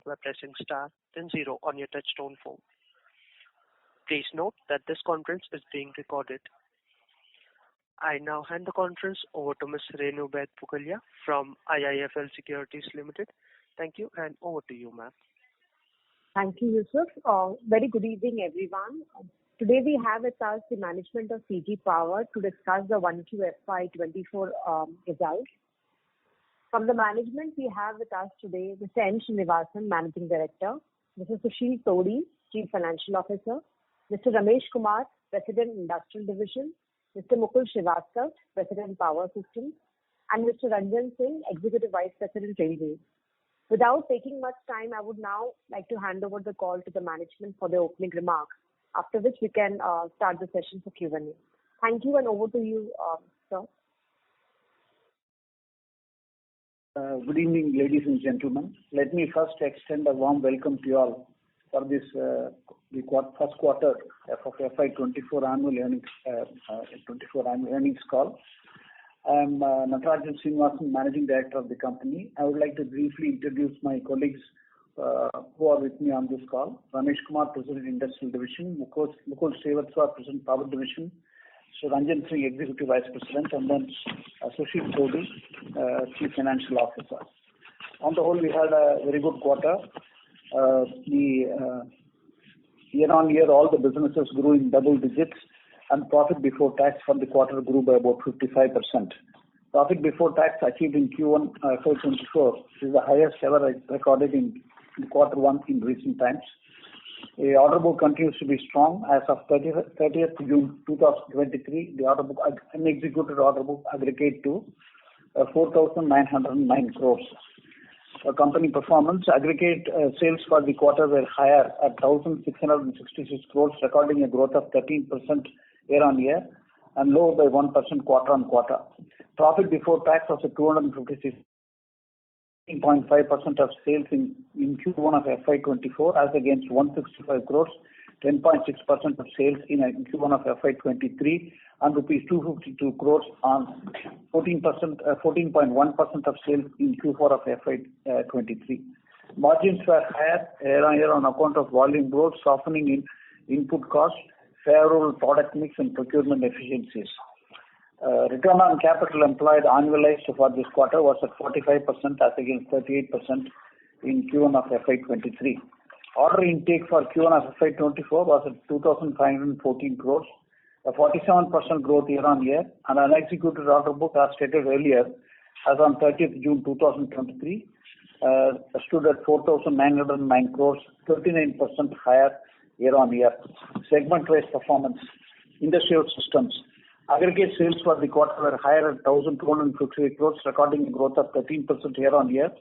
by pressing star, then 0 on your touchtone phone. Please note that this conference is being recorded. I now hand the conference over to Ms. Renu Baid Pugalia from IIFL Securities Limited. Thank you, and over to you, ma'am. Thank you, Yusuf. Very good evening, everyone. Today we have with us the management of CG Power to discuss the 1Q FY2024 results. From the management, we have with us today Mr. N. Srinivasan, Managing Director, Mr. Sushil Todi, Chief Financial Officer, Mr. Ramesh Kumar, President, Industrial Division, Mr. Mukul Srivastava, President, Power Systems, and Mr. Ranjan Singh, Executive Vice President, Railways. Without taking much time, I would now like to hand over the call to the management for their opening remarks, after which we can start the session for Q&A. Thank you, and over to you, sir. Good evening, ladies and gentlemen. Let me first extend a warm welcome to you all for this first quarter of FY24 annual earnings call. I am Natarajan Srinivasan, Managing Director of the company. I would like to briefly introduce my colleagues who are with me on this call. Ramesh Kumar, President, Industrial Division, Mukul Srivastava, President, Power Division, so Ranjan Singh, Executive Vice President, and then Sushil Todi, Chief Financial Officer. On the whole, we had a very good quarter. Year on year, all the businesses grew in double digits, and profit before tax for the quarter grew by about 55%. Profit before tax achieved in Q1 FY24 is the highest ever recorded in quarter one in recent times. The order book continues to be strong. As of 30th June 2023, the order book, unexecuted order book, aggregate to 4,909 crores. Company performance, aggregate sales for the quarter were higher at 1,666 crores, recording a growth of 13% year on year and lower by 1% quarter on quarter. Profit before tax was at 256.5% of sales in Q1 of FY24 as against 165 crores, 10.6% of sales in Q1 of FY23, and rupees 252 crores on 14.1% of sales in Q4 of FY23. Margins were higher year on year on account of volume growth, softening in input costs, favorable product mix, and procurement efficiencies. Return on capital employed annualized for this quarter was at 45% as against 38% in Q1 of FY23. Order intake for Q1 of FY24 was at 2,514 crores, a 47% growth year on year, and an executed order book, as stated earlier, as on 30th June 2023, stood at 4,909 crores, 39% higher year on year. Segment-wise performance. Industrial Systems. Aggregate sales for the quarter were higher at 1,258 crores, recording a growth of 13% year on year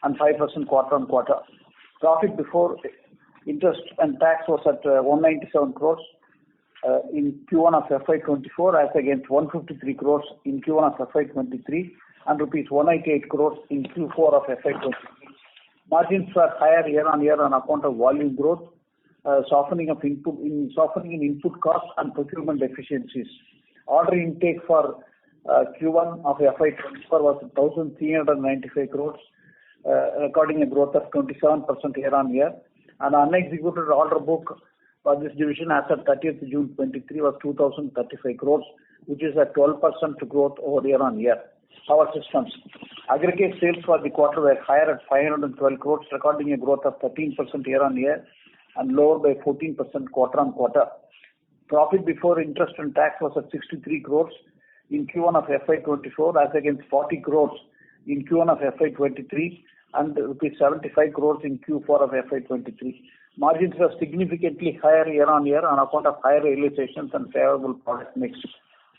and 5% quarter on quarter. Profit before interest and tax was at 197 crores in Q1 of FY24 as against 153 crores in Q1 of FY23 and rupees 188 crores in Q4 of FY23. Margins were higher year on year on account of volume growth, softening in input costs and procurement efficiencies. Order intake for Q1 of FY24 was 1,395 crores, recording a growth of 27% year on year, and unexecuted order book for this division as of 30th June 2023 was 2,035 crores, which is a 12% growth over year on year. Power Systems. Aggregate sales for the quarter were higher at 512 crores, recording a growth of 13% year on year and lower by 14% quarter on quarter. Profit before interest and tax was at 63 crores in Q1 of FY24 as against 40 crores in Q1 of FY23 and rupees 75 crores in Q4 of FY23. Margins were significantly higher year on year on account of higher realizations and favorable product mix.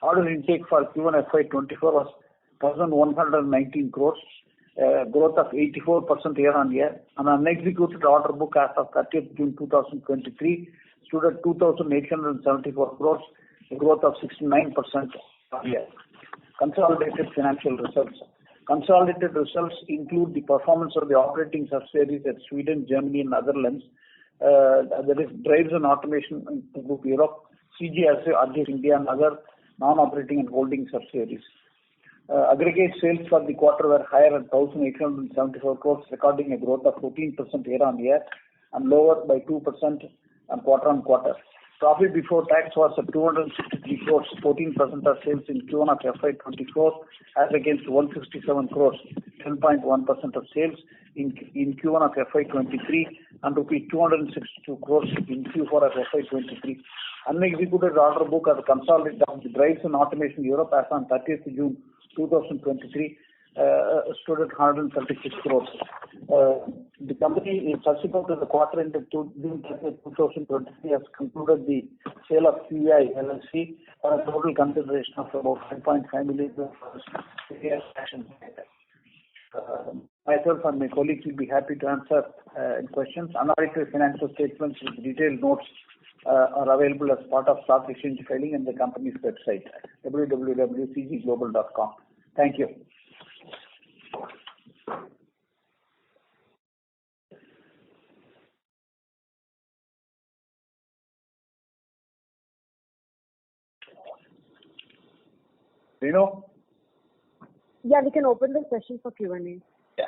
Order intake for Q1 FY24 was 1,119 crores, growth of 84% year on year, and unexecuted order book as of 30th June 2023 stood at 2,874 crores, a growth of 69% year. Consolidated financial results. Consolidated results include the performance of the operating subsidiaries at Sweden, Germany, and Netherlands. That is Drives and Automation Group Europe, CG Adhir India, and other non-operating and holding subsidiaries. Aggregate sales for the quarter were higher at 1,874 crores, recording a growth of 14% year-on-year and lower by 2% on quarter-on-quarter. Profit before tax was at 263 crores, 14% of sales in Q1 of FY24, as against 167 crores, 10.1% of sales in Q1 of FY23, and rupees 262 crores in Q4 of FY23. Unexecuted order book as a consolidated of the drives and automation Europe as on 30th June 2023 stood at 136 crores. The company, in subsequent to the quarter ended June 30th, 2023, has concluded the sale of CEI LLC for a total consideration of about 5.5 million for various actions. Myself and my colleagues will be happy to answer questions. Unaudited financial statements with detailed notes are available as part of stock exchange filing in the company's website, www.cgglobal.com. Thank you. Renu? Yeah, we can open the session for Q&A. Yeah.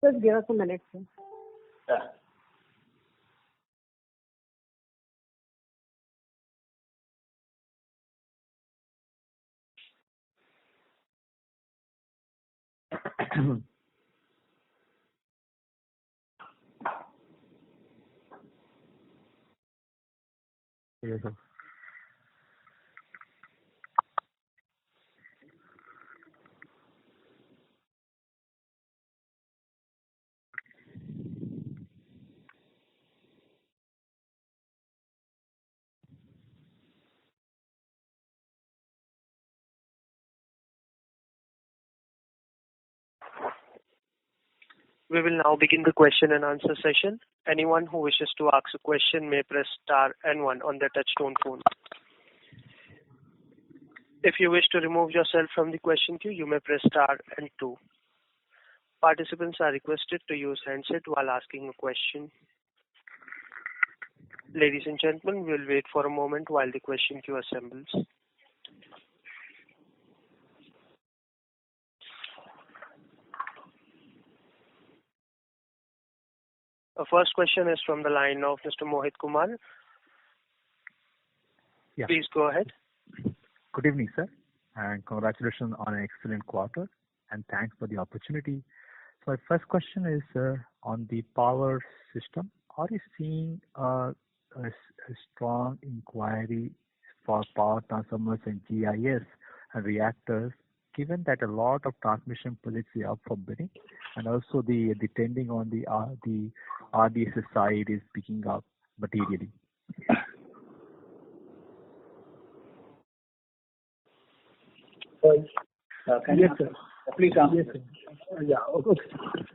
Just give us a minute, sir. Yeah. Yes, sir. We will now begin the question and answer session. Anyone who wishes to ask a question may press star and one on their touchtone phone. If you wish to remove yourself from the question queue, you may press star and two. Participants are requested to use handset while asking a question. Ladies and gentlemen, we'll wait for a moment while the question queue assembles. The first question is from the line of Mr. Mohit Kumar. Yeah. Please go ahead. Good evening, sir, and congratulations on an excellent quarter, and thanks for the opportunity. So my first question is on the power system. Are you seeing a strong inquiry for power transformers and GIS and reactors, given that a lot of transmission projects are up for bidding, and also the tending on the RDSS side is picking up materially? Yes, sir. Please answer. Yes, sir. Yeah. Okay.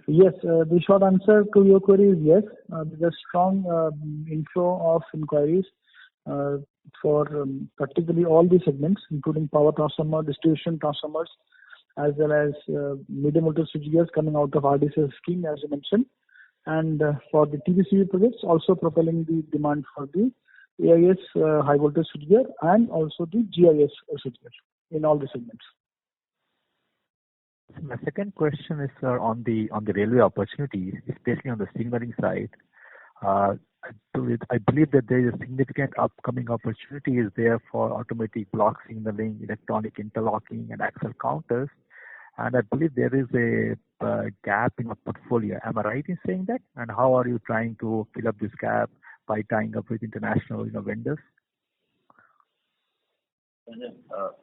Yes, the short answer to your query is yes. There's a strong inflow of inquiries for practically all the segments, including power transformer, distribution transformers, as well as medium voltage switchgears coming out of RDSS scheme, as you mentioned, and for the TBCB projects, also propelling the demand for the AIS high voltage switchgear and also the GIS switchgear in all the segments. My second question is, sir, on the railway opportunities, especially on the signaling side. I believe that there is a significant upcoming opportunity is there for automatic block signaling, electronic interlocking, and axle counters. and I believe there is a gap in your portfolio. Am I right in saying that? And how are you trying to fill up this gap by tying up with international vendors?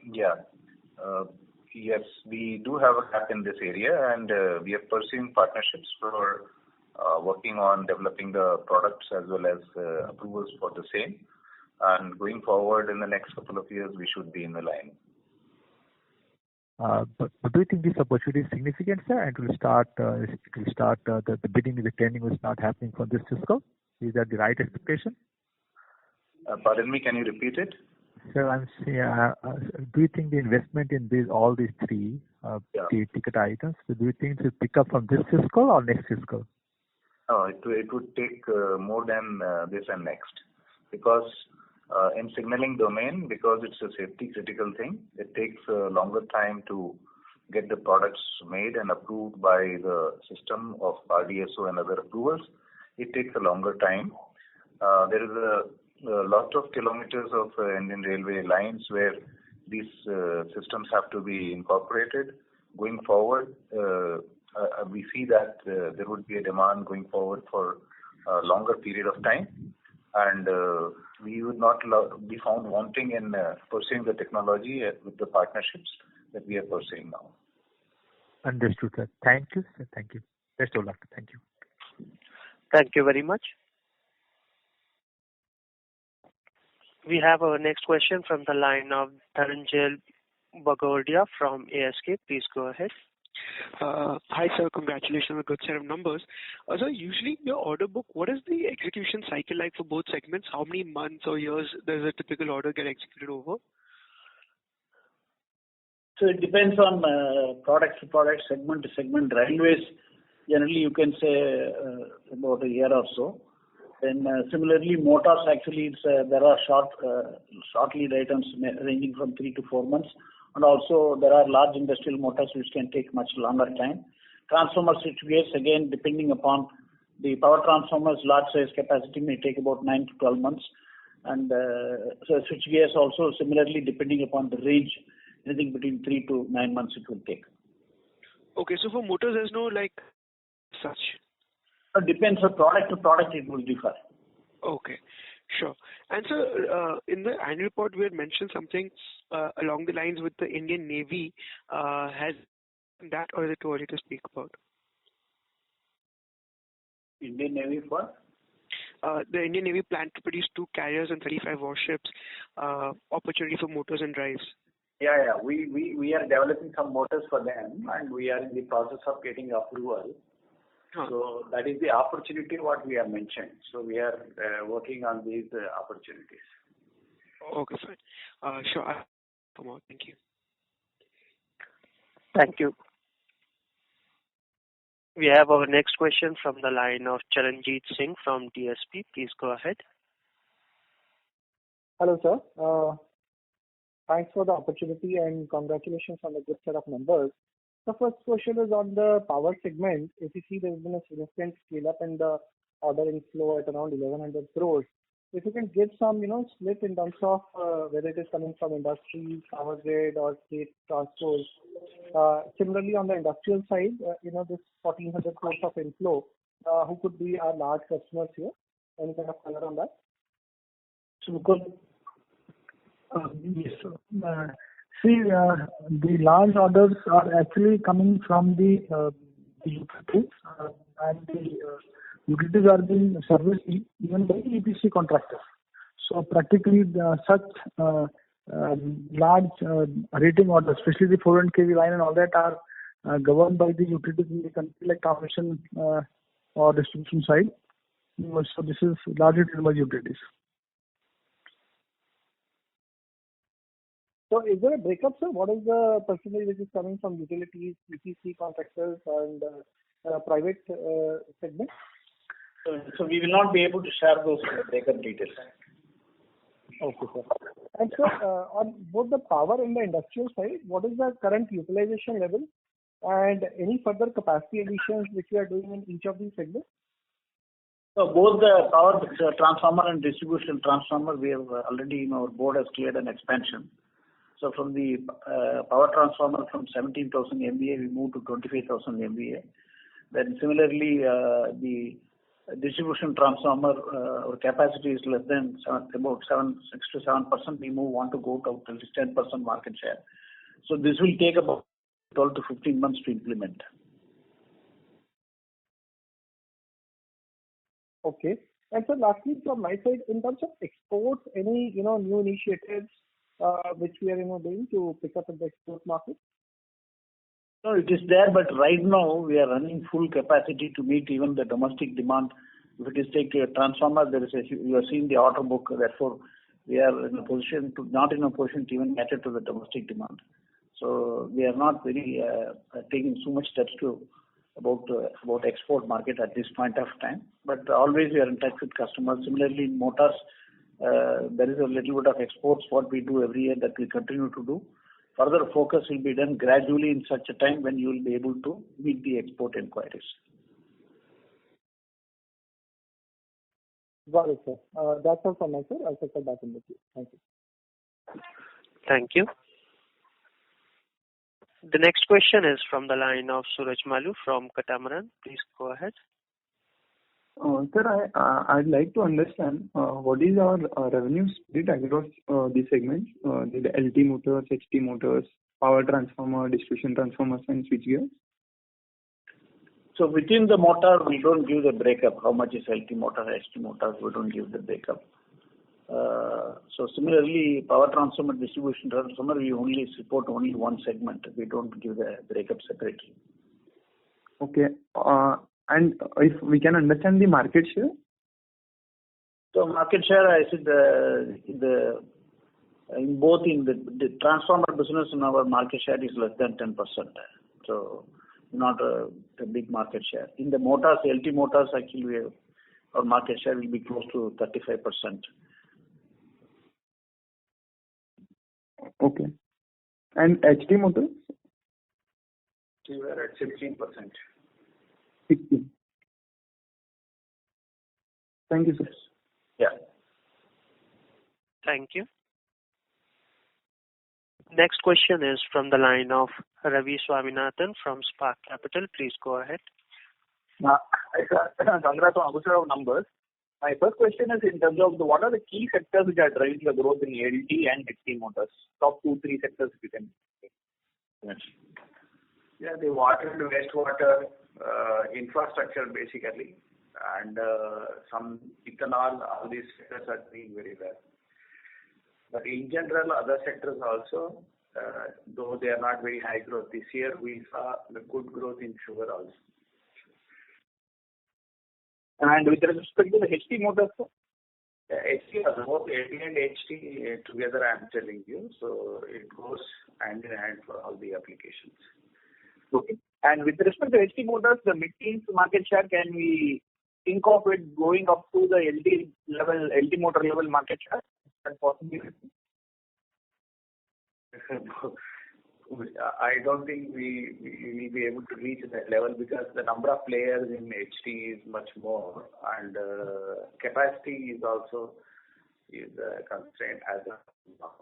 Yeah. Yes, we do have a gap in this area, and we are pursuing partnerships for working on developing the products as well as approvals for the same. And going forward in the next couple of years, we should be in the line. But do you think this opportunity is significant, sir? And the bidding, the tendering will start happening for this fiscal? Is that the right expectation? Pardon me, can you repeat it? Sir, I'm saying, do you think the investment in all these three ticket items, do you think it will pick up from this fiscal or next fiscal? No, it would take more than this and next. Because in signaling domain, because it's a safety critical thing, it takes a longer time to get the products made and approved by the system of RDSO and other approvals. It takes a longer time. There is a lot of kilometers of Indian Railway lines where these systems have to be incorporated. Going forward, we see that there would be a demand going forward for a longer period of time, and we would not be found wanting in pursuing the technology with the partnerships that we are pursuing now. Understood, sir. Thank you, sir. Thank you. Best of luck. Thank you. Thank you very much. We have our next question from the line of Dhananjay Bagrodia from ASK. Please go ahead. Hi, sir. Congratulations on a good set of numbers. So usually your order book, what is the execution cycle like for both segments? How many months or years does a typical order get executed over? So it depends on product to product, segment to segment. Railways, generally you can say about a year or so. Then similarly, motors actually there are short lead items ranging from 3 to 4 months, and also there are large industrial motors which can take much longer time. Transformer switchgears, again depending upon the power transformers, large size capacity may take about 9 to 12 months, and so switchgears also similarly depending upon the range, anything between 3 to 9 months it will take. Okay, so for motors there's no such. It depends on product to product, it will differ. Okay, sure. And so in the annual report we had mentioned something along the lines with the Indian Navy. Has that, or is it too early to speak about? Indian Navy for? The Indian Navy planned to produce 2 carriers and 35 warships. Opportunity for motors and drives. Yeah. We are developing some motors for them, and we are in the process of getting approval. So that is the opportunity what we have mentioned. So we are working on these opportunities. Okay, fine. Sure. Come on. Thank you. Thank you. We have our next question from the line of Charanjit Singh from DSP. Please go ahead. Hello, sir. Thanks for the opportunity and congratulations on the good set of numbers. The first question is on the power segment. If you see there's been a significant scale up in the order inflow at around 1100 crores. If you can give some, split in terms of whether it is coming from industry, power grid or state transport. Similarly on the industrial side, this 1400 crores of inflow, who could be our large customers here? Any kind of color on that? So, yes, sir. See, the large orders are actually coming from the utilities, and the utilities are being serviced even by the EPC contractors. So practically such large rating orders, especially the 400 kV line and all that, are governed by the utilities in the country, like transmission or distribution side. So this is largely driven by utilities. So is there a breakup, sir? What is the percentage which is coming from utilities, EPC contractors and private segment? So we will not be able to share those breakup details. Okay, sir. And sir, on both the power and the industrial side, what is the current utilization level and any further capacity additions which we are doing in each of these segments? So both the power transformer and distribution transformer, we have already, our board has cleared an expansion. So from the power transformer from 17,000 MVA, we moved to 25,000 MVA. Then similarly, the distribution transformer our capacity is less than 6 to 7%. We want to go to at least 10% market share. So this will take about 12 to 15 months to implement. Okay. And so lastly, from my side, in terms of exports, any new initiatives which we are doing to pick up in the export market? No, it is there, but right now we are running full capacity to meet even the domestic demand. If it is take a transformer, you are seeing the order book. Therefore, we are not in a position to even cater to the domestic demand. So we are not very taking so much steps about export market at this point of time. But always we are in touch with customers. Similarly, in motors, there is a little bit of exports what we do every year that we continue to do. Further focus will be done gradually in such a time when you will be able to meet the export inquiries. Got it, sir. That's all from my side. I'll take that back in the queue. Thank you. Thank you. The next question is from the line of Suraj Malu from Catamaran. Please go ahead. Sir, I'd like to understand what is our revenue split across these segments, the LT motors, HT motors, power transformer, distribution transformers, and switchgears. So within the motor, we don't give the breakup. How much is LT motor, HT motors? We don't give the breakup. So similarly, power transformer, distribution transformer, we only support only one segment. We don't give the breakup separately. Okay. And if we can understand the market share? So market share, I said in the transformer business, in our market share is less than 10%. So not a big market share. In the motors, LT motors, actually our market share will be close to 35%. Okay. And HT motors? We were at 16%. 16. Thank you, sir. Yeah. Thank you. Next question is from the line of Ravi Swaminathan from Spark Capital. Please go ahead. Congrats on a good set of numbers. My first question is in terms of what are the key sectors which are driving the growth in LT and HT motors? Top 2-3 sectors if you can. Yes. Yeah, the water and wastewater infrastructure basically, and some ethanol, all these sectors are doing very well. But in general, other sectors also, though they are not very high growth this year, we saw the good growth in sugar also. And with respect to the HT motors, sir? HT, both LT and HT together, I am telling you. So it goes hand in hand for all the applications. Okay. And with respect to HT motors, the mid-teens market share, can we think of it going up to the LT motor level market share? That possibly? I don't think we will be able to reach that level because the number of players in HT is much more, and capacity is also a constraint as of now.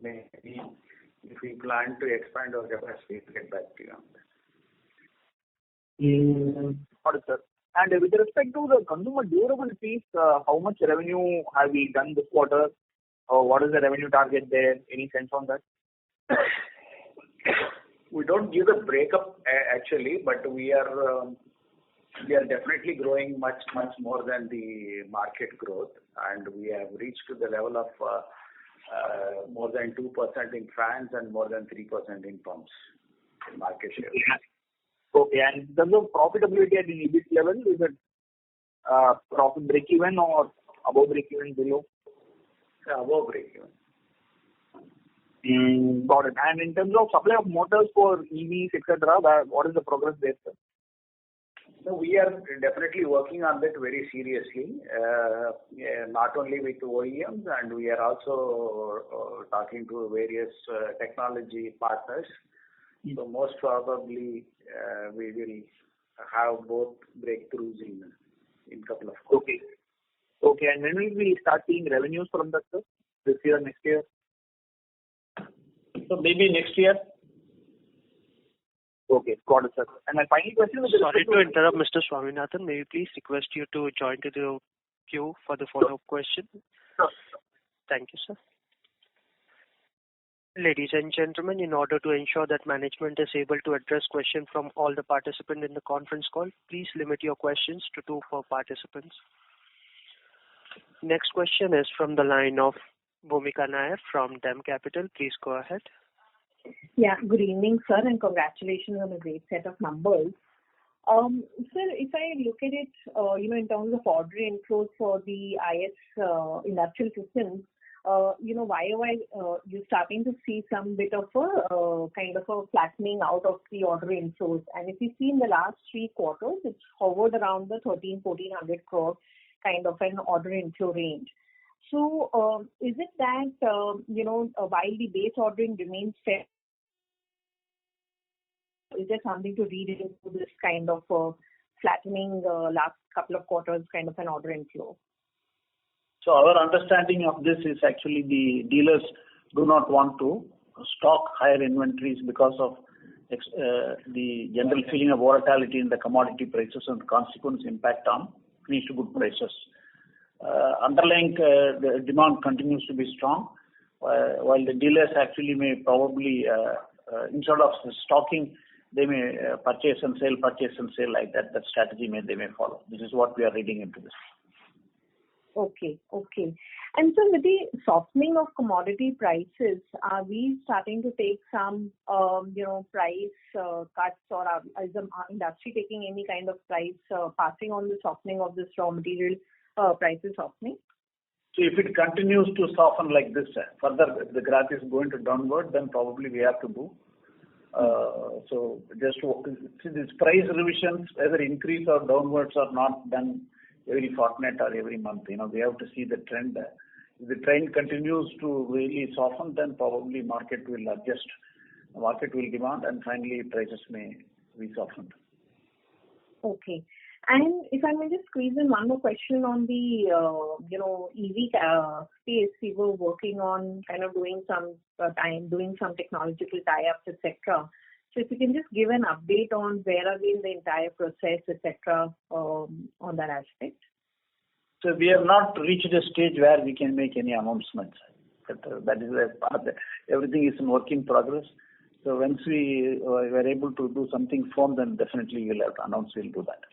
Maybe if we plan to expand our capacity, we'll get back to you on that. Got it, sir. And with respect to the consumer durable piece, how much revenue have we done this quarter? Or what is the revenue target there? Any sense on that? We don't give the breakup actually, but we are definitely growing much more than the market growth, and we have reached to the level of more than 2% in fans and more than 3% in pumps in market share. Okay, and in terms of profitability at the EBIT level, is it profit break-even or above break-even, below? Above break-even. Got it. And in terms of supply of motors for EVs, etc., what is the progress there, sir? So we are definitely working on that very seriously, not only with OEMs, and we are also talking to various technology partners. So most probably we will have both breakthroughs in couple of quarters. Okay. And when will we start seeing revenues from that, sir? This year, next year? So maybe next year. Okay, got it, sir. And my final question is... Sorry to interrupt, Mr. Swaminathan. May we please request you to join to the queue for the follow-up question? Sure. Thank you, sir. Ladies and gentlemen, in order to ensure that management is able to address questions from all the participants in the conference call, please limit your questions to 2 per participants. Next question is from the line of Bhumika Nair from DAM Capital. Please go ahead. Yeah, good evening, sir, and congratulations on a great set of numbers. Sir, if I look at it, in terms of order inflows for the IS industrial systems, YOY, you're starting to see some bit of a kind of a flattening out of the order inflows. And if you see in the last 3 quarters, it's hovered around the 1,400 crore kind of an order inflow range. So, is it that, while the base ordering remains fair, is there something to read into this kind of flattening last couple of quarters kind of an order inflow? So our understanding of this is actually the dealers do not want to stock higher inventories because of the general feeling of volatility in the commodity prices and consequent impact on finished good prices. Underlying the demand continues to be strong, while the dealers actually may probably, instead of stocking, they may purchase and sell like that. That strategy they may follow. This is what we are reading into this. Okay. And so with the softening of commodity prices, are we starting to take some, price cuts, or is the industry taking any kind of price passing on the softening of this raw material prices softening? So if it continues to soften like this, further the graph is going to downward, then probably we have to do. So just see these price revisions, whether increase or downwards are not done every fortnight or every month. We have to see the trend. If the trend continues to really soften, then probably market will adjust. Market will demand, and finally prices may be softened. Okay. And if I may just squeeze in one more question on the, EV space, we were working on kind of doing some technological tie-ups, etc. So if you can just give an update on where are we in the entire process, etc., on that aspect. So we have not reached a stage where we can make any announcements. That is a part. Everything is in work in progress. So once we were able to do something firm, then definitely we'll have to announce. We'll do that.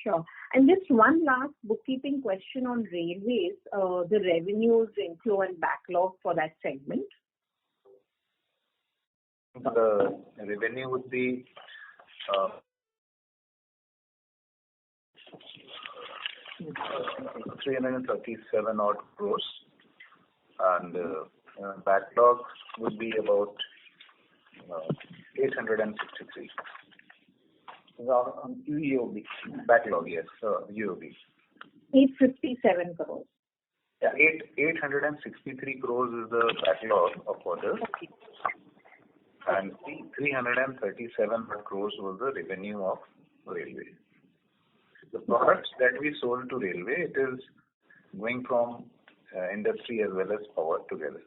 Sure. And just one last bookkeeping question on railways, the revenues, inflow and backlog for that segment. The revenue would be 337 odd crores, and backlog would be about 863. On UOB. Backlog, yes, UOB. 857 crores. Yeah, 863 crores is the backlog of orders. Okay. And 337 crores was the revenue of railway. The products that we sold to railway, it is going from industry as well as power together.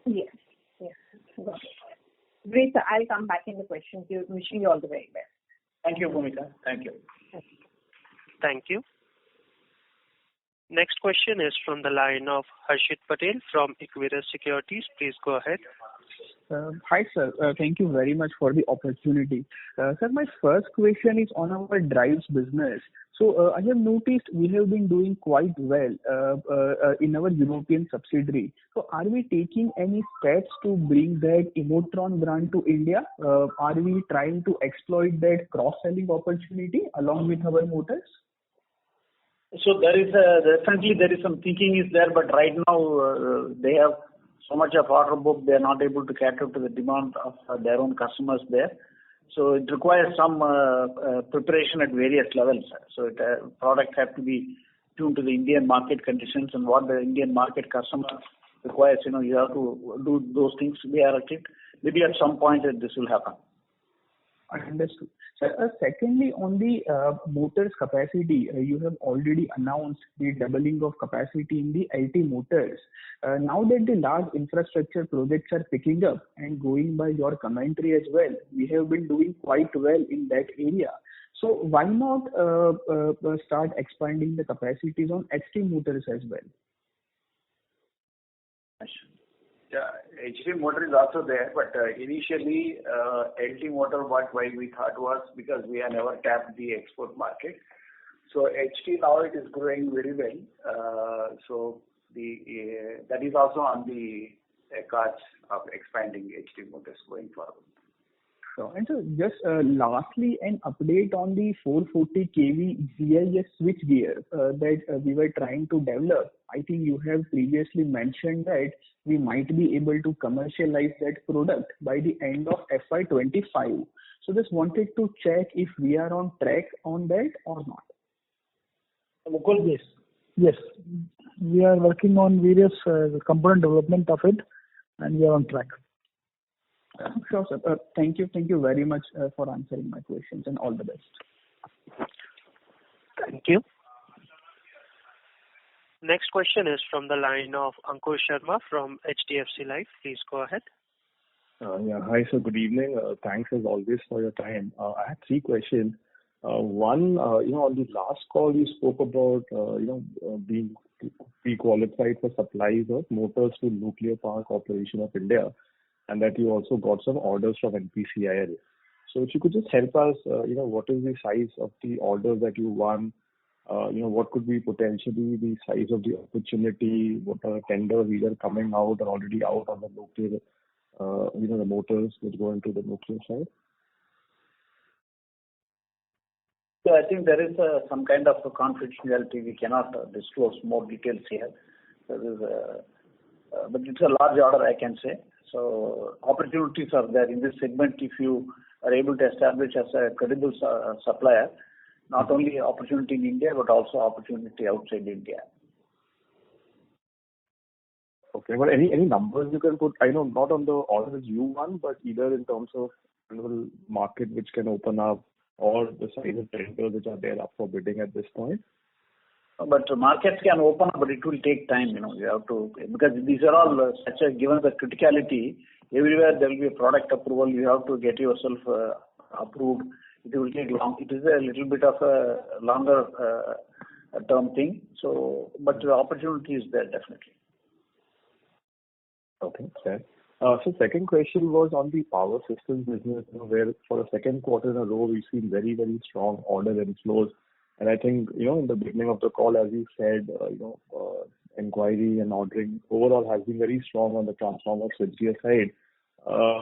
Yes. Got it. Great, sir. I'll come back in the questions. Wishing you all the very best. Thank you, Bhumika. Thank you. Thank you. Next question is from the line of Harshit Patel from Equirus Securities. Please go ahead. Hi, sir. Thank you very much for the opportunity. Sir, my first question is on our drives business. So I have noticed we have been doing quite well in our European subsidiary. So are we taking any steps to bring that Emotron brand to India? Are we trying to exploit that cross-selling opportunity along with our motors? So there is definitely some thinking is there, but right now they have so much of order book, they are not able to cater to the demand of their own customers there. So it requires some preparation at various levels. So products have to be tuned to the Indian market conditions and what the Indian market customer requires. You have to do those things. We are at it. Maybe at some point this will happen. Understood. Sir, secondly, on the motors capacity, you have already announced the doubling of capacity in the LT motors. Now that the large infrastructure projects are picking up and going by your commentary as well, we have been doing quite well in that area. So why not start expanding the capacities on HT motors as well? Yeah, HT motor is also there, but initially LT motor why we thought was because we have never tapped the export market. So HT now it is growing very well. So that is also on the cards of expanding HT motors going forward. So, and so just lastly, an update on the 440 kV GIS switchgear that we were trying to develop. I think you have previously mentioned that we might be able to commercialize that product by the end of FY25. So just wanted to check if we are on track on that or not. Mukul, yes. We are working on various component development of it, and we are on track. Sure, sir. Thank you very much for answering my questions, and all the best. Thank you. Next question is from the line of Ankur Sharma from HDFC Life. Please go ahead. Yeah. Hi, sir. Good evening. Thanks as always for your time. I had three questions. One, on the last call you spoke about, being pre-qualified for supplies of motors to Nuclear Power Corporation of India, and that you also got some orders from NPCIL. So if you could just help us, what is the size of the orders that you won? What could be potentially the size of the opportunity? What are tenders either coming out or already out on the nuclear, the motors which go into the nuclear side? So I think there is some kind of a confidentiality. We cannot disclose more details here. But it's a large order, I can say. So opportunities are there in this segment if you are able to establish as a credible supplier, not only opportunity in India, but also opportunity outside India. Okay, but any numbers you can put? I know not on the orders you won, but either in terms of market which can open up or the size of tenders which are there up for bidding at this point. But markets can open up, but it will take time. You have to, because these are all given the criticality. Everywhere there will be a product approval. You have to get yourself approved. It will take long. It is a little bit of a longer term thing. So, but the opportunity is there definitely. Okay, fair. So second question was on the power systems business, where for the second quarter in a row we've seen very, very strong order inflows. And I think, in the beginning of the call, as you said, inquiry and ordering overall has been very strong on the transformer switchgear side.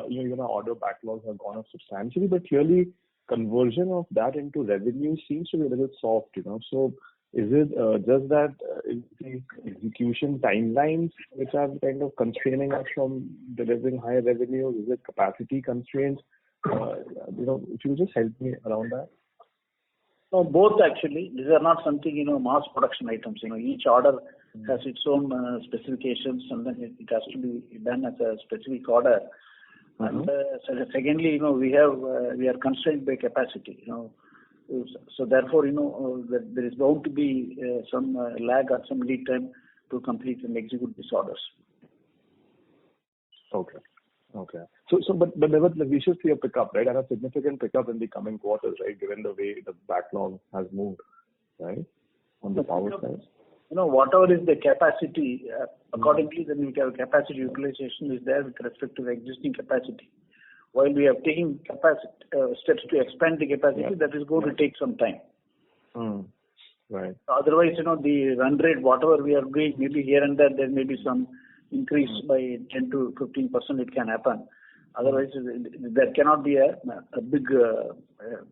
Even our order backlogs have gone up substantially, but clearly conversion of that into revenue seems to be a little soft, So is it just that the execution timelines which are kind of constraining us from delivering higher revenues? Is it capacity constraints? If you just help me around that. No, both actually. These are not something, mass production items. Each order has its own specifications, and then it has to be done as a specific order. And secondly, we are constrained by capacity. So therefore, there is bound to be some lag or some lead time to complete and execute these orders. Okay. But we should see a pickup, right? And a significant pickup in the coming quarters, right? Given the way the backlog has moved, right? On the power side. Whatever is the capacity, accordingly, then we have capacity utilization is there with respect to the existing capacity. While we have taken steps to expand the capacity, that is going to take some time. Right. Otherwise, the run rate, whatever we are doing, maybe here and there may be some increase by 10 to 15%. It can happen. Otherwise, there cannot be a big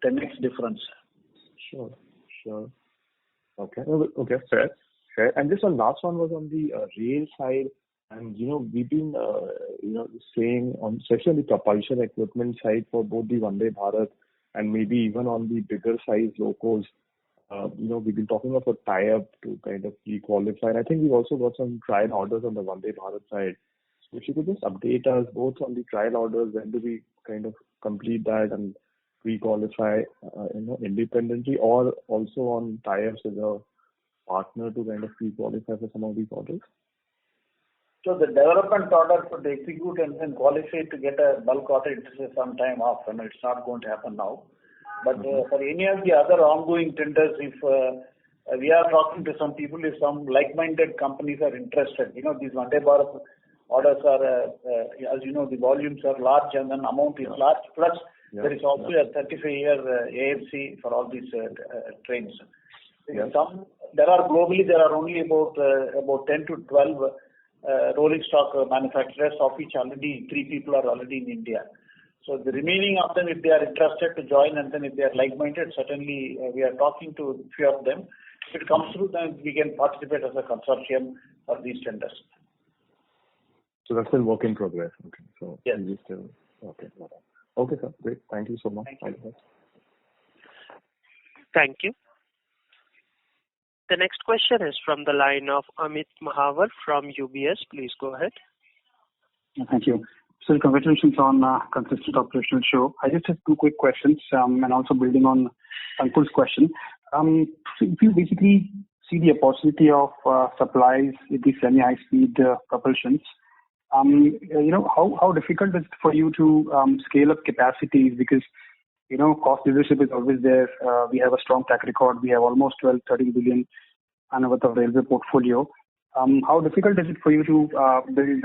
10x difference. Sure. Okay, fair. And just one last one was on the rail side. And, we've been, saying on, especially on the propulsion equipment side for both the Vande Bharat and maybe even on the bigger size locos, we've been talking about a tie-up to kind of pre-qualify. And I think we've also got some trial orders on the Vande Bharat side. So if you could just update us both on the trial orders, when do we kind of complete that, and pre-qualify, independently or also on tie-ups with a partner to kind of pre-qualify for some of these orders? So the development order for the execute and then qualify to get a bulk order, it is some time off, and it's not going to happen now. But for any of the other ongoing tenders, if we are talking to some people, if some like-minded companies are interested, these Vande Bharat orders are, as you know, the volumes are large and then amount is large. Plus, there is also a 35-year AFC for all these trains. There are globally, there are only about 10 to 12 rolling stock manufacturers, of which already 3 people are already in India. So the remaining of them, if they are interested to join, and then if they are like-minded, certainly we are talking to a few of them. If it comes through, then we can participate as a consortium for these tenders. So that's still work in progress. Okay. So yes. Still, okay. Okay, sir. Great. Thank you so much. Thank you. Thank you. The next question is from the line of Amit Mahawar from UBS. Please go ahead. Thank you. So congratulations on consistent operational show. I just have 2 quick questions, and also building on Ankur's question. So if you basically see the opportunity of supplies with the semi-high-speed propulsions, how difficult is it for you to scale up capacities? Because cost leadership is always there. We have a strong track record. We have almost 12-13 billion worth of railway portfolio. How difficult is it for you to build,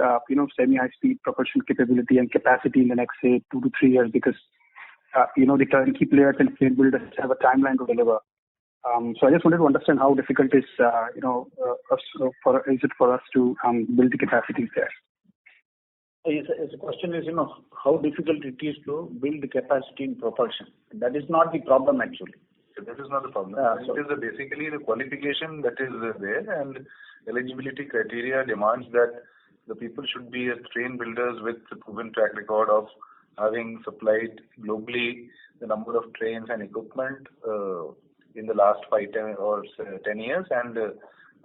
semi-high-speed propulsion capability and capacity in the next, say, 2 to 3 years? Because, the turnkey players and frame builders have a timeline to deliver. So I just wanted to understand how difficult is it for us to build the capacities there? The question is, how difficult it is to build the capacity in propulsion. That is not the problem, actually. That is not the problem. It is basically the qualification that is there, and eligibility criteria demands that the people should be train builders with a proven track record of having supplied globally the number of trains and equipment in the last 5, 10 years, and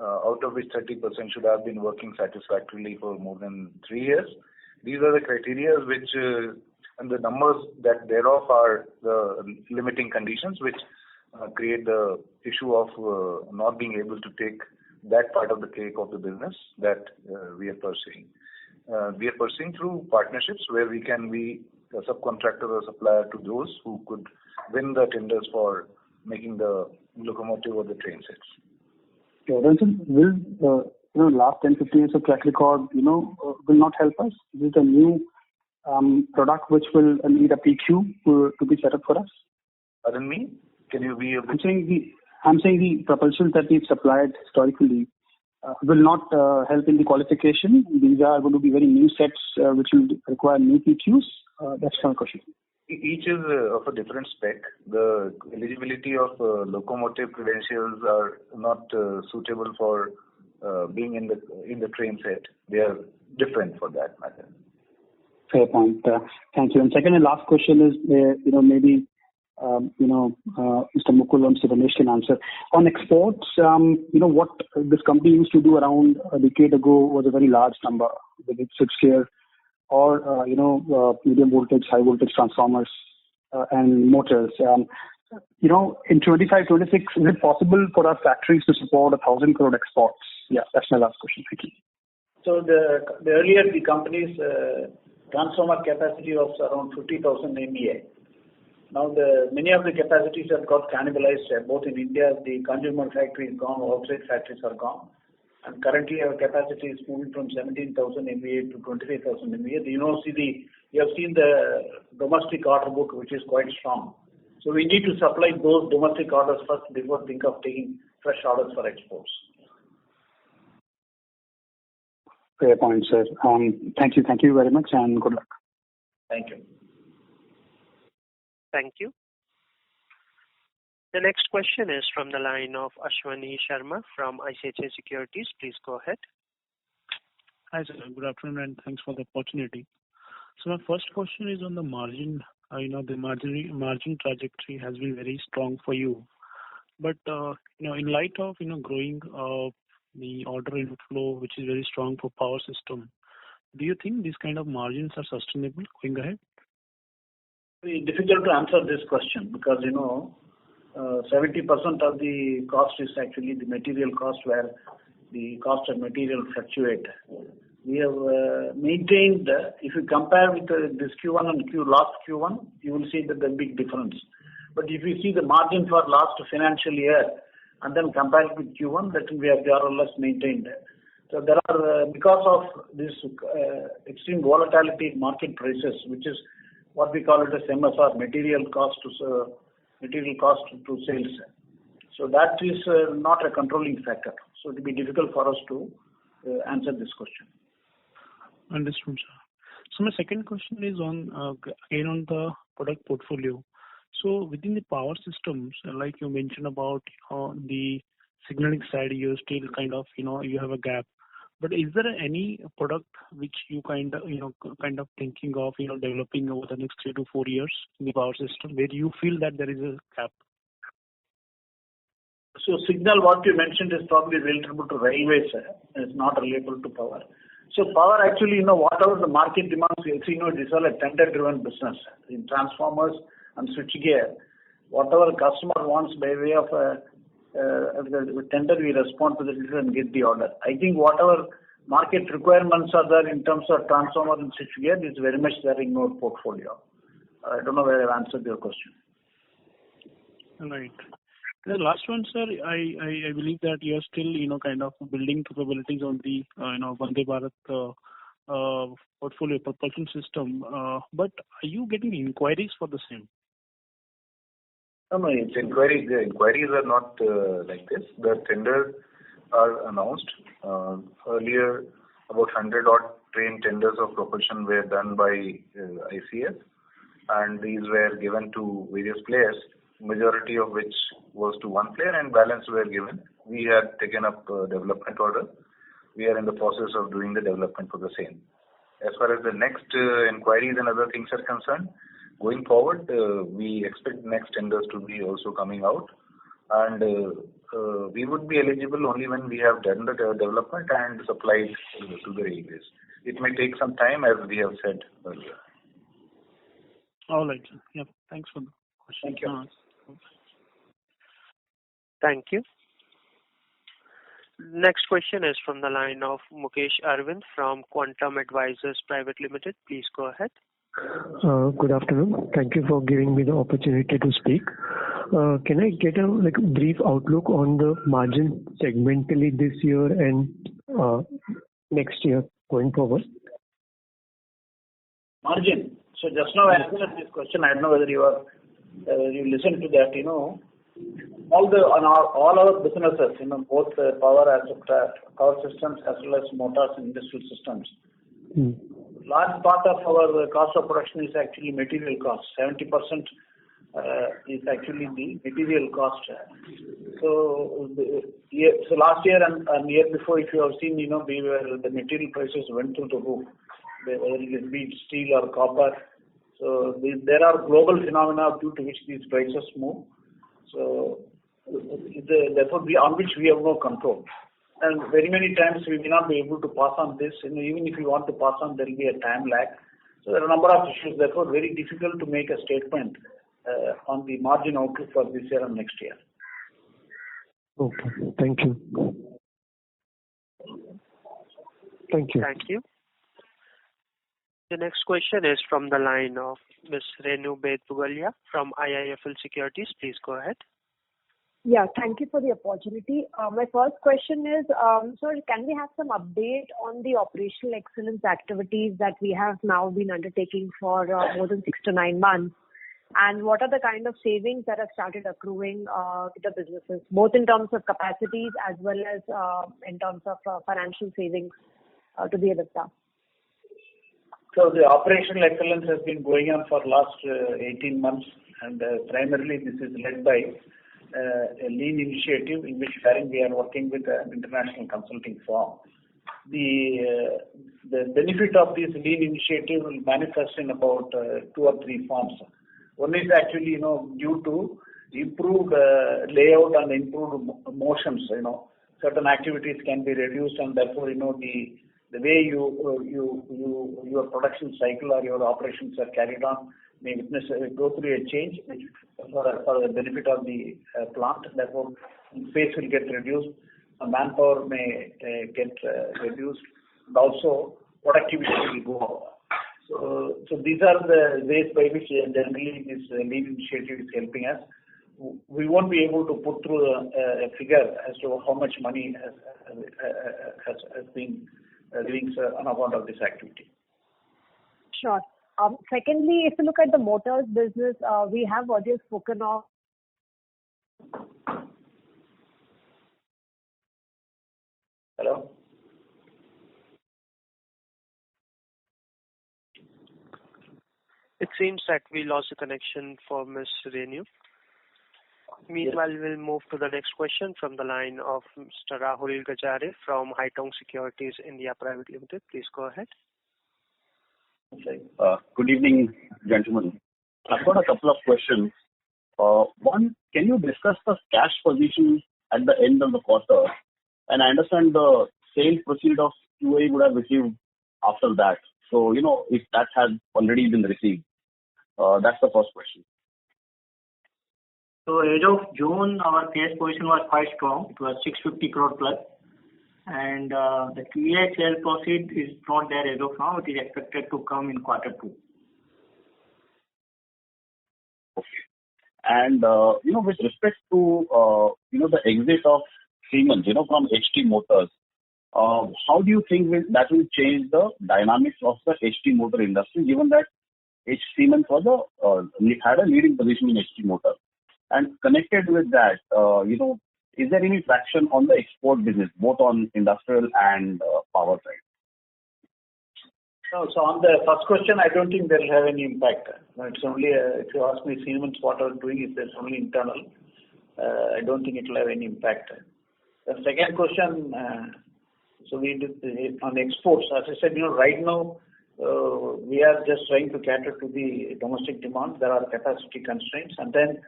out of which 30% should have been working satisfactorily for more than 3 years. These are the criteria which, and the numbers that thereof are the limiting conditions which create the issue of not being able to take that part of the cake of the business that we are pursuing. We are pursuing through partnerships where we can be a subcontractor or supplier to those who could win the tenders for making the locomotive or the train sets. Will last 10-15 years of track record, will not help us? Is it a new product which will need a PQ to be set up for us? Pardon me? Can you be a bit... I'm saying the propulsions that we've supplied historically will not help in the qualification. These are going to be very new sets which will require new PQs. That's my question. Each is of a different spec. The eligibility of locomotive credentials are not suitable for being in the train set. They are different for that matter. Fair point. Thank you. And second and last question is, maybe Mr. Mukul and Mr. Ramesh can answer. On exports, what this company used to do around a decade ago was a very large number, whether it's switchgear or, medium voltage, high voltage transformers and motors. In 25-26, is it possible for our factories to support 1,000 crore exports? Yeah, that's my last question. Thank you. So the earlier the company's transformer capacity was around 50,000 MVA. Now many of the capacities have got cannibalized. Both in India, the consumer factory is gone, outside factories are gone. And currently our capacity is moving from 17,000 MVA to 25,000 MVA. You have seen the domestic order book, which is quite strong. So we need to supply those domestic orders first before think of taking fresh orders for exports. Fair point, sir. Thank you. Thank you very much, and good luck. Thank you. Thank you. The next question is from the line of Ashwani Sharma from ICICI Securities. Please go ahead. Hi, sir. Good afternoon, and thanks for the opportunity. So my first question is on the margin. The margin trajectory has been very strong for you. But, in light of, growing the order inflow, which is very strong for power system, do you think these kind of margins are sustainable going ahead? It's difficult to answer this question because 70% of the cost is actually the material cost, where the cost of material fluctuate. We have maintained, if you compare with this Q1 and last Q1, you will see that the big difference. But if you see the margin for last financial year and then compare it with Q1, that we have more or less maintained. So there are, because of this extreme volatility in market prices, which is what we call it as MSR, material cost to sales. So that is not a controlling factor. So it will be difficult for us to answer this question. Understood, sir. So my second question is on again on the product portfolio. So within the power systems, like you mentioned about the signaling side, you still kind of you have a gap. But is there any product which you kind of thinking of developing over the next 3 to 4 years in the power system where you feel that there is a gap? So signal, what you mentioned, is probably relatable to railways. It's not relatable to power. So power actually, whatever the market demands, this is all a tender-driven business. In transformers and switchgear, whatever customer wants by way of the tender, we respond to the tender and get the order. I think whatever market requirements are there in terms of transformer and switchgear is very much there in our portfolio. I don't know whether I've answered your question. Right. The last one, sir, I believe that you are still, kind of building capabilities on the, Vande Bharat portfolio propulsion system. But are you getting inquiries for the same? No, it's inquiries. The inquiries are not like this. The tenders are announced. Earlier, about 100 odd train tenders of propulsion were done by ICF, and these were given to various players, majority of which was to one player, and balance were given. We had taken up development order. We are in the process of doing the development for the same. As far as the next inquiries and other things are concerned, going forward, we expect next tenders to be also coming out, and we would be eligible only when we have done the development and supplied to the railways. It may take some time, as we have said earlier. All right. Yeah. Thanks for the question. Thank you. Thank you. Next question is from the line of Mukesh Arvind from Quantum Advisors Private Limited. Please go ahead. Good afternoon. Thank you for giving me the opportunity to speak. Can I get a brief outlook on the margin segmentally this year and next year going forward? Margin. So just now I answered this question. I don't know whether you listened to that. All our businesses, both power systems as well as motors and industrial systems. Large part of our cost of production is actually material cost. 70% is actually the material cost. So last year and year before, if you have seen, the material prices went through the roof, whether it be steel or copper. So there are global phenomena due to which these prices move. So therefore, on which we have no control. And very many times we may not be able to pass on this. Even if you want to pass on, there will be a time lag. So there are a number of issues. Therefore, very difficult to make a statement on the margin outlook for this year and next year. Okay. Thank you. Thank you. Thank you. The next question is from the line of Ms. Renu Baid Pugalia from IIFL Securities. Please go ahead. Yeah, thank you for the opportunity. My first question is, sir, can we have some update on the operational excellence activities that we have now been undertaking for more than 6 to 9 months? And what are the kind of savings that have started accruing to the businesses, both in terms of capacities as well as in terms of financial savings to the EBITDA? So the operational excellence has been going on for last 18 months, and primarily this is led by a lean initiative in which we are working with an international consulting firm. The benefit of this lean initiative will manifest in about 2 or 3 forms. One is actually due to improved layout and improved motions. Certain activities can be reduced, and therefore the the way your production cycle or your operations are carried on may go through a change for the benefit of the plant. Therefore, space will get reduced, manpower may get reduced, and also productivity will go up. So these are the ways by which generally this lean initiative is helping us. We won't be able to put through a figure as to how much money has been released on account of this activity. Sure. Secondly, if you look at the motors business, we have earlier spoken of. Hello? It seems that we lost the connection for Ms. Renu. Meanwhile, we'll move to the next question from the line of Mr. Rahul Gajare from Haitong Securities India Private Limited. Please go ahead. Good evening, gentlemen. I've got a couple of questions. One, can you discuss the cash position at the end of the quarter? And I understand the sale proceed of QA would have received after that. So, if that has already been received. That's the first question. So as of June, our cash position was quite strong. It was 650 crore plus. And the QA sale proceed is not there as of now. It is expected to come in quarter 2. Okay. And, with respect to, the exit of Siemens, from HT Motors, how do you think that will change the dynamics of the HT motor industry, given that Siemens had a leading position in HT Motors? And connected with that, is there any traction on the export business, both on industrial and power side? No, so on the first question, I don't think they'll have any impact. It's only, if you ask me, Siemens, what are doing is there's only internal. I don't think it will have any impact. The second question, so we did on exports. As I said, right now, we are just trying to cater to the domestic demand. There are capacity constraints. And then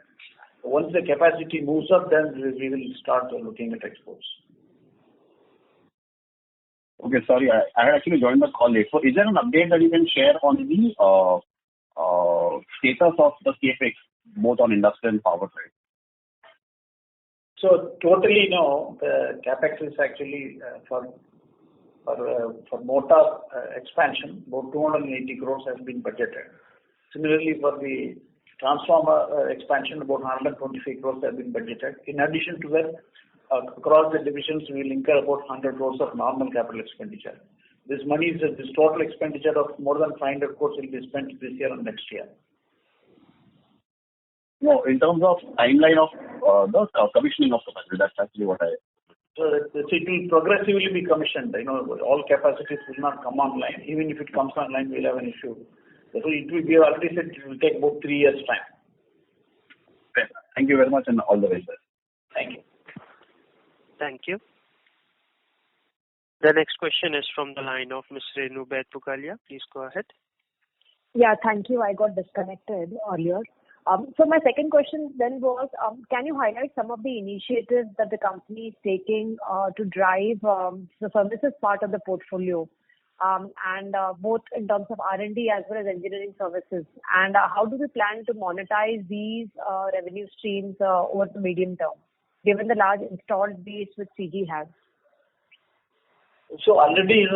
once the capacity moves up, then we will start looking at exports. Okay, sorry, I had actually joined the call late. So is there an update that you can share on the status of the CapEx, both on industrial and power side? So totally, the capex is actually for motor expansion, about 280 crores has been budgeted. Similarly, for the transformer expansion, about 125 crores have been budgeted. In addition to that, across the divisions, we will incur about 100 crores of normal capital expenditure. This total expenditure of more than 500 crores will be spent this year and next year. No, in terms of timeline of the commissioning of the factory, that's actually what So it will progressively be commissioned. All capacities will not come online. Even if it comes online, we'll have an issue. So we already said it will take about 3 years' time. Okay. Thank you very much and all the very best. Thank you. Thank you. The next question is from the line of Ms. Renu Baid Pugalia. Please go ahead. Yeah, thank you. I got disconnected earlier. So my second question then was, can you highlight some of the initiatives that the company is taking to drive the services part of the portfolio, and both in terms of R&D as well as engineering services? And how do we plan to monetize these revenue streams over the medium term, given the large installed base which CG has? So already,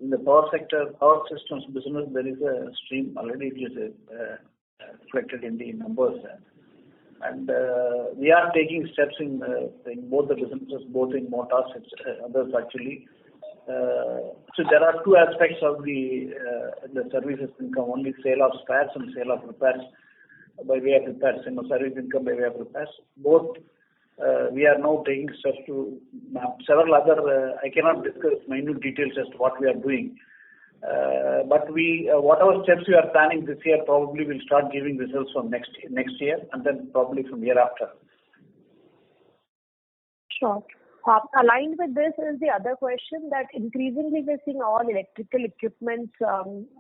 in the power sector, power systems business, there is a stream already it is reflected in the numbers. And we are taking steps in both the businesses, both in motors and others actually. So there are two aspects of the services income, only sale of spares and sale of repairs by way of repairs, service income by way of repairs. Both we are now taking steps to several other, I cannot discuss minute details as to what we are doing. But whatever steps we are planning this year probably will start giving results from next year and then probably from year after. Sure. Aligned with this is the other question that increasingly we're seeing all electrical equipment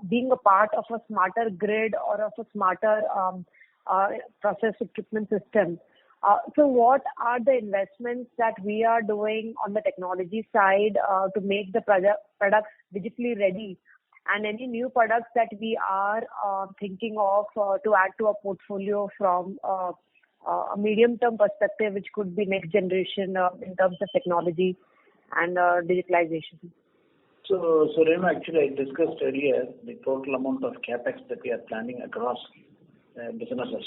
being a part of a smarter grid or of a smarter process equipment system. So what are the investments that we are doing on the technology side to make the products digitally ready, and any new products that we are thinking of to add to our portfolio from a medium-term perspective, which could be next generation in terms of technology and digitalization? So Renu, actually I discussed earlier the total amount of capex that we are planning across businesses.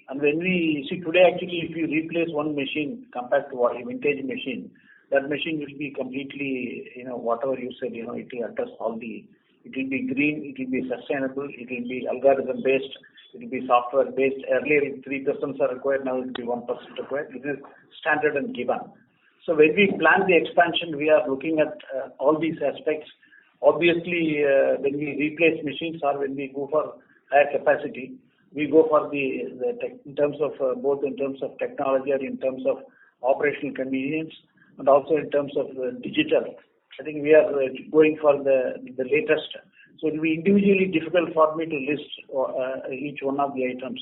And when we see today, actually, if you replace one machine compared to a vintage machine, that machine will be completely, whatever you said, it will address all the, it will be green, it will be sustainable, it will be algorithm based, it will be software based. Earlier, 3 persons are required, now it will be 1% required. It is standard and given. So when we plan the expansion, we are looking at all these aspects. Obviously, when we replace machines or when we go for higher capacity, we go for in terms of both in terms of technology or in terms of operational convenience and also in terms of digital. I think we are going for the latest. So it will be individually difficult for me to list each one of the items.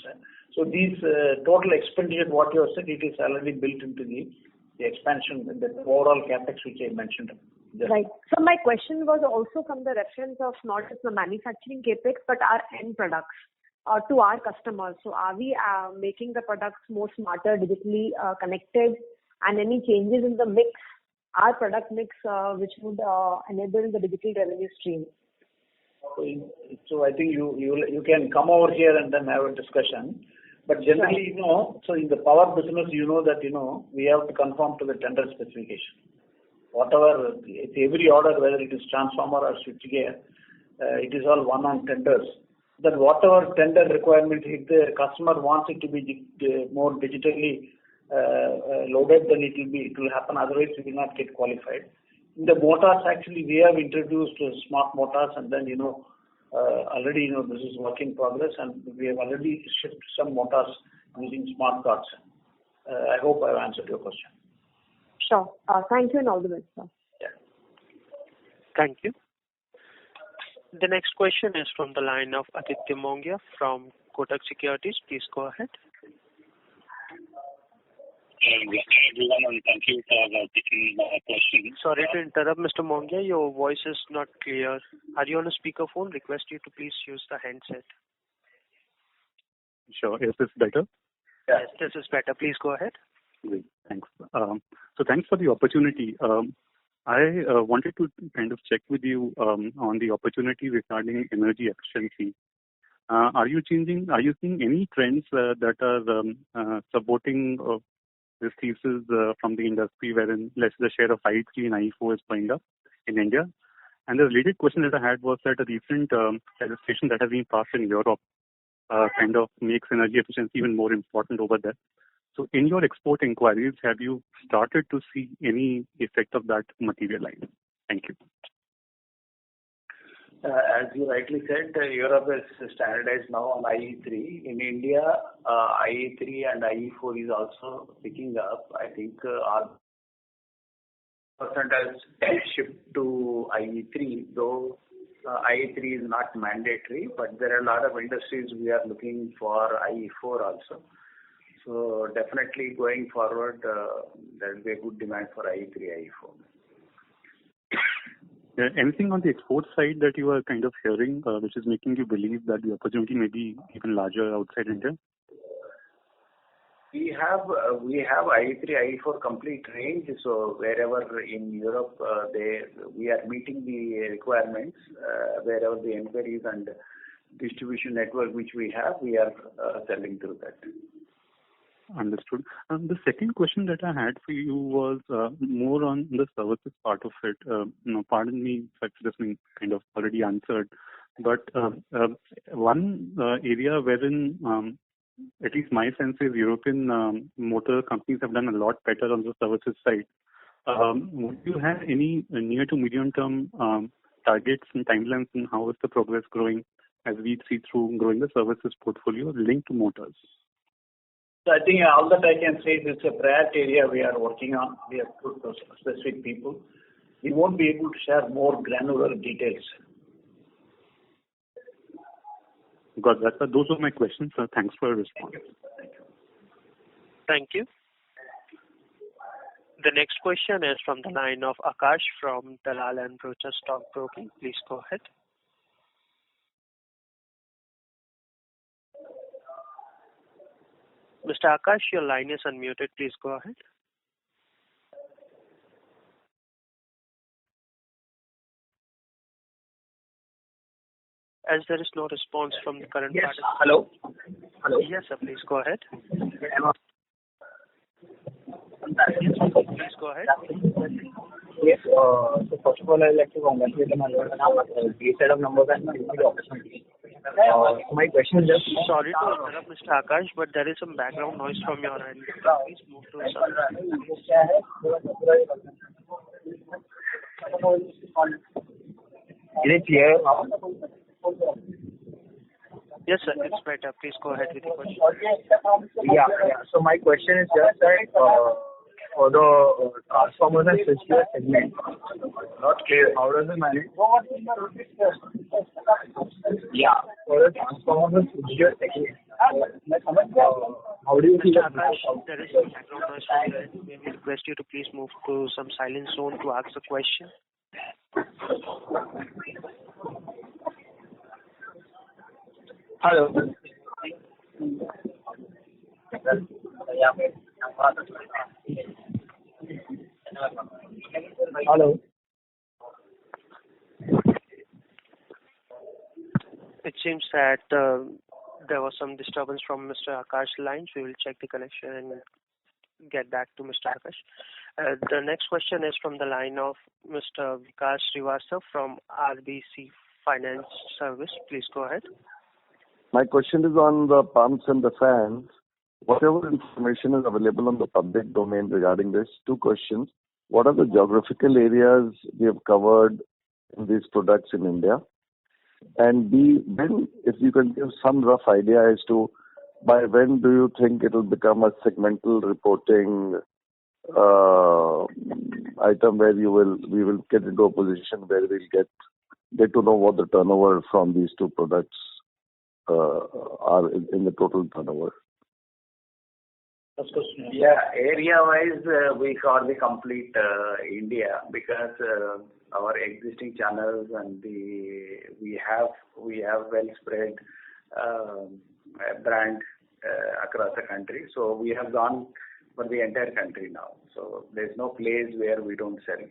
So these total expenditure, what you have said, it is already built into the expansion, the overall capex which I mentioned. Right. So my question was also from the reference of not just the manufacturing capex, but our end products. To our customers. So are we making the products more smarter, digitally connected, and any changes in the mix, our product mix, which would enable the digital revenue stream? So I think you can come over here and then have a discussion. But generally, so in the power business, that, we have to conform to the tender specification. Whatever, every order, whether it is transformer or switchgear, it is all one on tenders. That whatever tender requirement, if the customer wants it to be more digitally loaded, then it will happen. Otherwise, we will not get qualified. In the motors, actually, we have introduced smart motors, and then already this is work in progress, and we have already shipped some motors using smart cards. I hope I have answered your question. Sure. Thank you and all the best, sir. Yeah. Thank you. The next question is from the line of Aditya Mongia from Kotak Securities. Please go ahead. Hi everyone, and thank you for taking my question. Sorry to interrupt, Mr. Mongia. Your voice is not clear. Are you on a speakerphone? Request you to please use the handset. Sure. Is this better? Yes, this is better. Please go ahead. Great. Thanks. So thanks for the opportunity. I wanted to kind of check with you on the opportunity regarding energy efficiency. Are you seeing any trends that are supporting this thesis from the industry, wherein the share of IE3 and IE4 is going up in India? And the related question that I had was that a recent legislation that has been passed in Europe kind of makes energy efficiency even more important over there. So in your export inquiries, have you started to see any effect of that materialize? Thank you. As you rightly said, Europe is standardized now on IE3. In India, IE3 and IE4 is also picking up. I think our percentage shift to IE3, though IE3 is not mandatory, but there are a lot of industries we are looking for IE4 also. So definitely going forward, there will be a good demand for IE3, IE4. Anything on the export side that you are kind of hearing, which is making you believe that the opportunity may be even larger outside India? We have IE3, IE4 complete range. So wherever in Europe we are meeting the requirements, wherever the inquiries and distribution network which we have, we are selling through that. Understood. The second question that I had for you was more on the services part of it. Pardon me if this been kind of already answered, but one area wherein at least my sense is European motor companies have done a lot better on the services side. Would you have any near to medium term targets and timelines, and how is the progress growing as we see through growing the services portfolio linked to motors? So I think all that I can say is it's a priority area we are working on. We have put those specific people. We won't be able to share more granular details. Got that. Those are my questions. Thanks for your response. Thank you. Thank you. The next question is from the line of Akash from Dalal and Broacha Stock Broking. Please go ahead. Mr. Akash, your line is unmuted. Please go ahead. As there is no response from the current participant. Hello. Yes, sir. Please go ahead. Yes, please go ahead. Yes. So first of all, I'd like to congratulate them on the set of numbers and the opportunity. My question is just... Sorry to interrupt, Mr. Akash, but there is some background noise from your end. Please move to Is it clear now? Yes, sir. It's better. Please go ahead with the question. Yeah. So my question is just that for the transformers and switchgear segment, not clear. How does it manage? Yeah. For the transformers and switchgear segment, how do you see that? There is some background noise from your end. May we request you to please move to some silent zone to ask the question? Hello. Hello. It seems that there was some disturbance from Mr. Akash's line. We will check the connection and get back to Mr. Akash. The next question is from the line of Mr. Vikas Srivastava from RBC Finance Service. Please go ahead. My question is on the pumps and the fans. Whatever information is available on the public domain regarding this, two questions. What are the geographical areas we have covered in these products in India? And B, when, if you can give some rough idea as to by when do you think it will become a segmental reporting item where we will get into a position where we'll get to know what the turnover from these two products are in the total turnover. Yeah, area-wise, we cover the complete India because our existing channels and we have well spread brand across the country. So we have gone for the entire country now. So there's no place where we don't sell.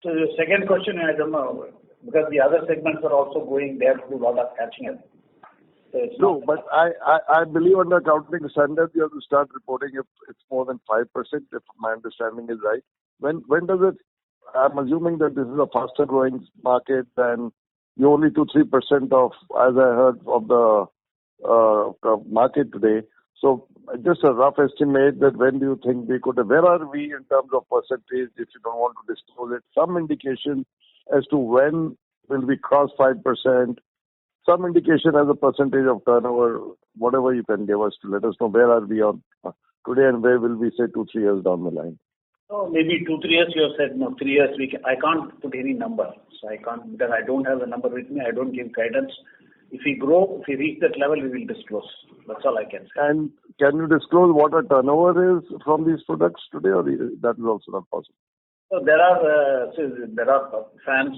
So the second question, I don't know, because the other segments are also going, they have to do a lot of catching up. No, but I believe under accounting standard you have to start reporting if it's more than 5%, if my understanding is right. When does it, I'm assuming that this is a faster growing market than you only 2-3% of, as I heard, of the market today. So just a rough estimate that when do you think we could, where are we in terms of percentage if you don't want to disclose it, some indication as to when will we cross 5%, some indication as a percentage of turnover, whatever you can give us to let us know where are we on today and where will we say 2-3 years down the line. Oh, maybe 2-3 years you have said, no, 3 years I can't put any number. So I can't, because I don't have the number with me, I don't give guidance. If we grow, if we reach that level, we will disclose. That's all I can say. And can you disclose what our turnover is from these products today, or that is also not possible? So there are fans,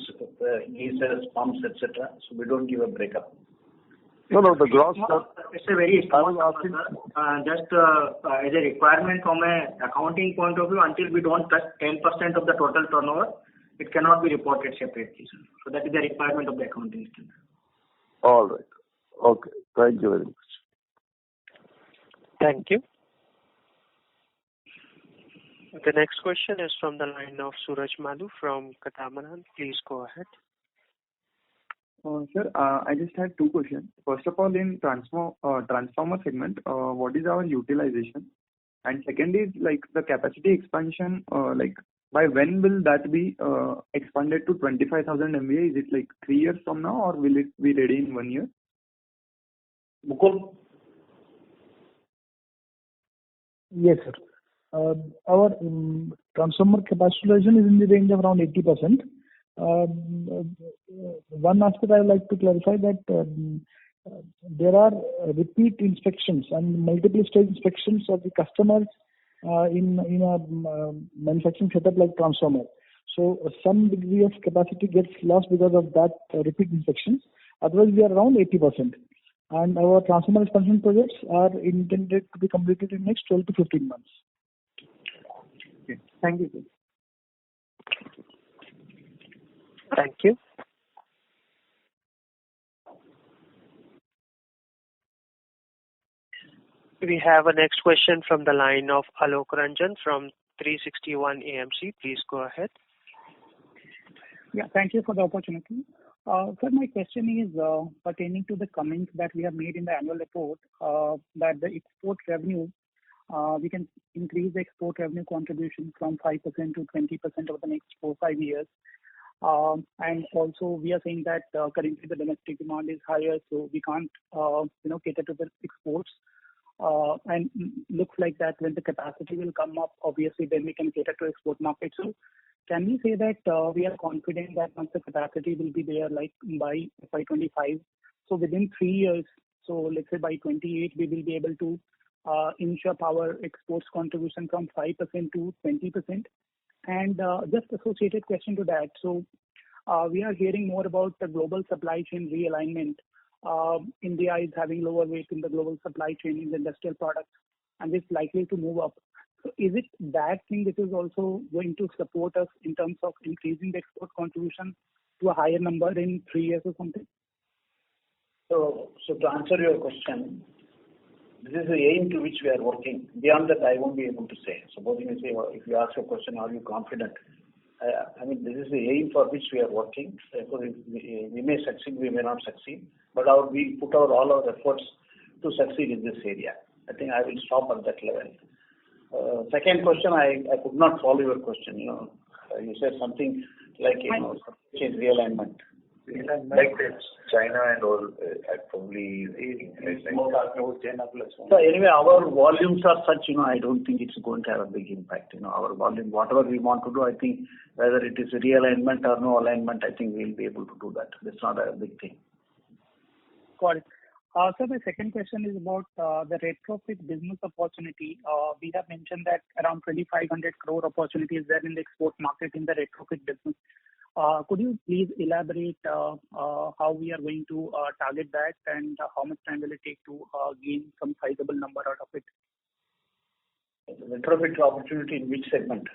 heaters, pumps, etc. So we don't give a breakup. No, the gross. It's a very small number, just as a requirement from an accounting point of view, until we don't touch 10% of the total turnover, it cannot be reported separately. So that is the requirement of the accounting standard. All right. Okay. Thank you very much. Thank you. The next question is from the line of Suraj Malu from Katamaran. Please go ahead. Sir, I just had two questions. First of all, in transformer segment, what is our utilization? And second is like the capacity expansion, like by when will that be expanded to 25,000 MVA? Is it like 3 years from now, or will it be ready in 1 year? Mukul? Yes, sir. Our transformer capacity utilization is in the range of around 80%. One aspect I would like to clarify that there are repeat inspections and multiple stage inspections of the customers in a manufacturing setup like transformer. So some degree of capacity gets lost because of that repeat inspections. Otherwise, we are around 80%. And our transformer expansion projects are intended to be completed in next 12 to 15 months. Okay. Thank you, sir. Thank you. We have a next question from the line of Alok Ranjan from 360 ONE AMC. Please go ahead. Yeah, thank you for the opportunity. Sir, my question is pertaining to the comments that we have made in the annual report that the export revenue, we can increase the export revenue contribution from 5% to 20% over the next 4-5 years. And also we are saying that currently the domestic demand is higher, so we can't cater to the exports. And looks like that when the capacity will come up, obviously then we can cater to export market. So can we say that we are confident that once the capacity will be there, like by FY25, so within 3 years, so let's say by 28, we will be able to inch up our exports contribution from 5% to 20%? And just associated question to that. So we are hearing more about the global supply chain realignment. India is having lower weight in the global supply chain in the industrial products, and it's likely to move up. So is it that thing which is also going to support us in terms of increasing the export contribution to a higher number in 3 years or something? So to answer your question, this is the aim to which we are working. Beyond that, I won't be able to say. Supposing you say, if you ask a question, are you confident? I mean, this is the aim for which we are working. Therefore, we may succeed, we may not succeed, but we put out all our efforts to succeed in this area. I think I will stop at that level. Second question, I could not follow your question. You said something like change realignment. Like China and all, probably. So anyway, our volumes are such, I don't think it's going to have a big impact. Our volume, whatever we want to do, I think whether it is realignment or no alignment, I think we'll be able to do that. That's not a big thing. Got it. So my second question is about the retrofit business opportunity. We have mentioned that around 2,500 crore opportunity is there in the export market in the retrofit business. Could you please elaborate how we are going to target that and how much time will it take to gain some sizable number out of it? Retrofit opportunity in which segment?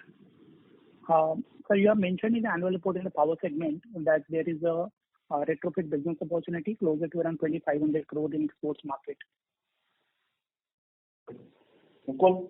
So you have mentioned in the annual report in the power segment that there is a retrofit business opportunity closer to around 2,500 crore in exports market. Concall?